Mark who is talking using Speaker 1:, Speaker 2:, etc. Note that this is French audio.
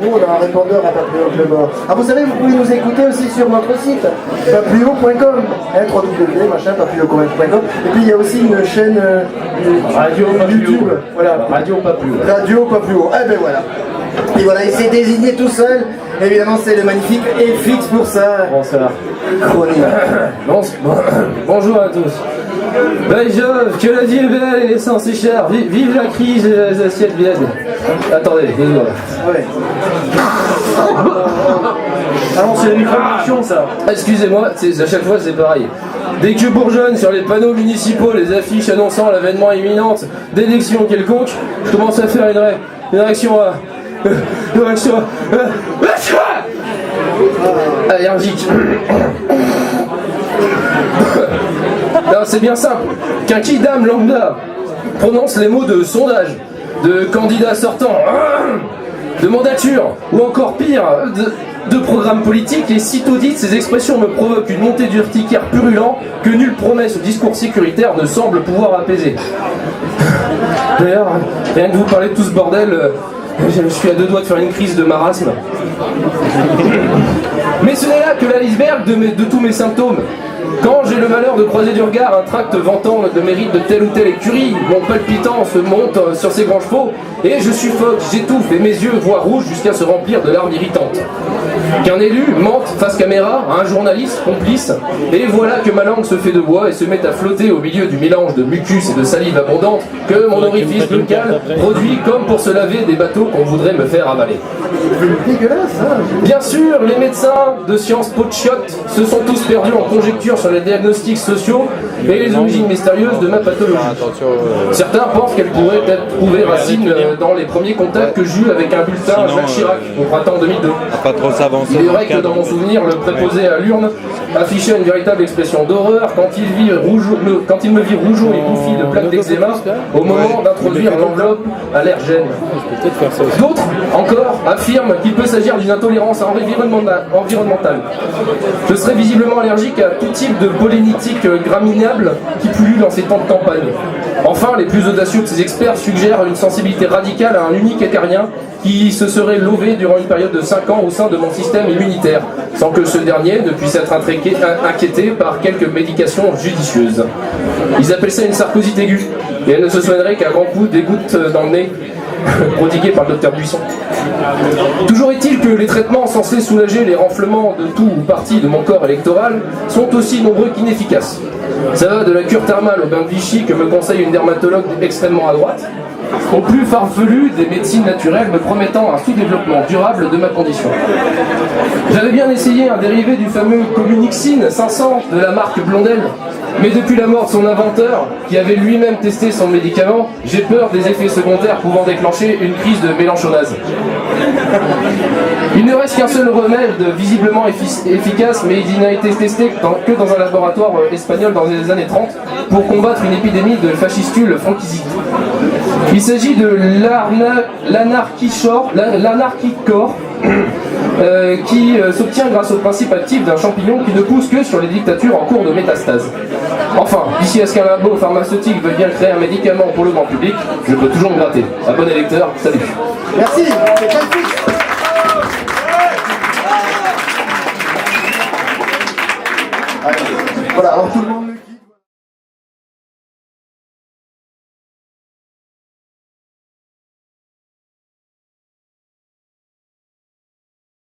Speaker 1: Nous, on a un répondeur à Papluo Club. Ah, vous savez, vous pouvez nous écouter aussi sur notre site, papluo.com, www, machin, papluo.com. Et puis, il y a aussi une chaîne
Speaker 2: Radio
Speaker 1: YouTube. Voilà.
Speaker 2: Radio Papluo.
Speaker 1: Radio Papluo. Eh ben voilà. Et voilà, il s'est désigné tout seul. Évidemment, c'est le magnifique FX pour ça.
Speaker 2: Bonsoir.
Speaker 1: Chronique.
Speaker 2: Bonjour à tous. Que la vie est belle et l'essence est chère. Vive la crise et les assiettes vides. Attendez, désolé.
Speaker 1: Ouais.
Speaker 2: Ah non, c'est la micro-émission ça. Excusez-moi, à chaque fois c'est pareil. Dès que bourgeonnent sur les panneaux municipaux les affiches annonçant l'avènement imminent d'élections quelconques, je commence à faire une réaction allergique. Non, c'est bien simple. Qu'un kidam lambda prononce les mots de sondage, de candidat sortant, de mandature, ou encore pire, de programme politique, et sitôt dites, ces expressions me provoquent une montée d'urticaire purulent que nulle promesse ou discours sécuritaire ne semble pouvoir apaiser. D'ailleurs, rien que vous parler de tout ce bordel, je suis à deux doigts de faire une crise de marasme. Mais ce n'est là que l'iceberg de tous mes symptômes. Quand j'ai le malheur de croiser du regard un tract vantant le mérite de telle ou telle écurie, mon palpitant se monte sur ses grands chevaux, et je suffoque, j'étouffe, et mes yeux voient rouge jusqu'à se remplir de larmes irritantes. Qu'un élu mente face caméra à un journaliste complice, et voilà que ma langue se fait de bois et se met à flotter au milieu du mélange de mucus et de salive abondante que mon orifice buccal produit comme pour se laver des bateaux qu'on voudrait me faire avaler.
Speaker 1: Dégueulasse, hein.
Speaker 2: Bien sûr, les médecins de sciences pochiotes se sont tous perdus en conjecture sur les diagnostics sociaux et les origines mystérieuses de ma pathologie. Certains pensent qu'elle pourrait être trouvée racine dans les premiers contacts que j'eus avec un bulletin Jacques Chirac au printemps 2002.
Speaker 3: Pas trop s'avancer.
Speaker 2: Il est vrai que dans mon souvenir, le préposé à l'urne affichait une véritable expression d'horreur quand il me vit rougeau et bouffi de plaques d'eczéma au moment d'introduire l'enveloppe à l'air gêne. D'autres, encore, affirment qu'il peut s'agir d'une intolérance environnementale. Je serais visiblement allergique à tout type de pollénitique graminable qui pullule dans ces temps de campagne. Enfin, les plus audacieux de ces experts suggèrent une sensibilité radicale à un unique acarien qui se serait lové durant une période de 5 ans au sein de mon système immunitaire, sans que ce dernier ne puisse être inquiété par quelques médications judicieuses. Ils appellent ça une sarcosite aiguë, et elle ne se soignerait qu'à grands coups des gouttes dans le nez, prodiguées par le docteur Buisson. Toujours est-il que les traitements censés soulager les renflements de tout ou partie de mon corps électoral sont aussi nombreux qu'inefficaces. Ça va de la cure thermale au bain de Vichy que me conseille une dermatologue extrêmement à droite, au plus farfelu des médecines naturelles me promettant un sous-développement durable de ma condition. J'avais bien essayé un dérivé du fameux Comunixine 500 de la marque Blondel, mais depuis la mort de son inventeur, qui avait lui-même testé son médicament, j'ai peur des effets secondaires pouvant déclencher une crise de mélanchonase. Il ne reste qu'un seul remède visiblement efficace, mais il n'a été testé que dans un laboratoire espagnol dans les années 30 pour combattre une épidémie de fascistules franquisite. Il s'agit de l'anarchicore qui s'obtient grâce au principe actif d'un champignon qui ne pousse que sur les dictatures en cours de métastase. Enfin, d'ici à ce qu'un labo pharmaceutique veuille bien créer un médicament pour le grand public, je peux toujours me gratter. À bon électeur, salut.
Speaker 1: Merci, c'est magnifique. Voilà, alors tout le monde.